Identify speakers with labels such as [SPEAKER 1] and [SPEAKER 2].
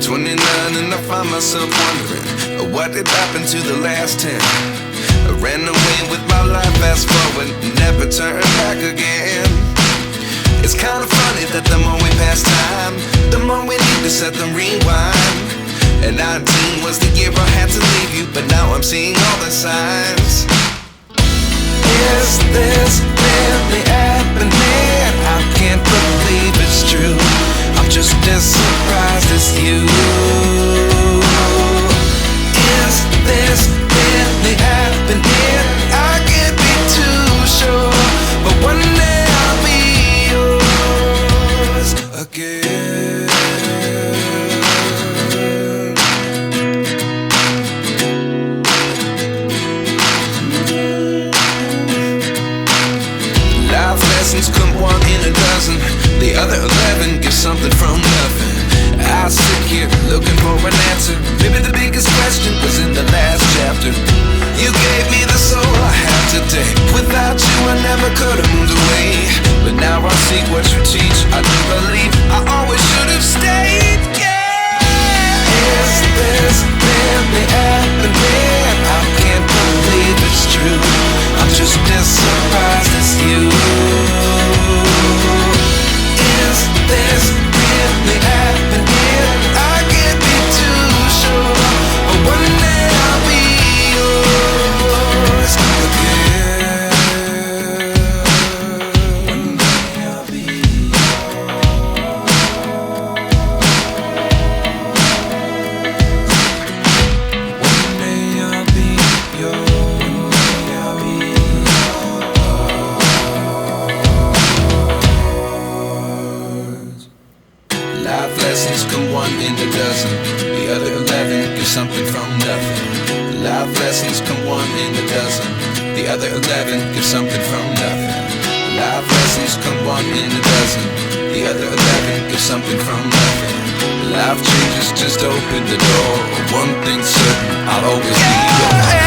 [SPEAKER 1] 29 and I find myself wondering what did happen to the last 10. I ran away with my life, fast forward, never turn back again. It's kinda funny that the more we pass time, the more we need to set the rewind. And 19 was the year I had to leave you, but now I'm seeing all the signs. Is this really happening? I can't believe it's true. I'm just as surprised as you. Is this really happening? I can't be too sure, but one day I'll be yours again. Life lessons come one in a dozen. The other 11 give something from nothing. I sit here looking for an answer. Maybe the biggest question was in the last chapter. You gave me the soul I have today. Without you I never could have moved away. But now I see what you teach. I do believe I always should have stayed. Yeah. Is this really happening? I can't believe it's true. I'm just as surprised as you. Is this really happening? I can't be too sure, but one day I'll be yours again. One day I'll be yours. One day I'll be yours. One day I'll be yours. Life lessons come one in a dozen. The other 11 give something from nothing. Life lessons come one in a dozen. The other 11 give something from nothing. Life lessons come one in a dozen. The other 11 give something from nothing. Life changes just open the door. One thing's certain, I'll always be yours.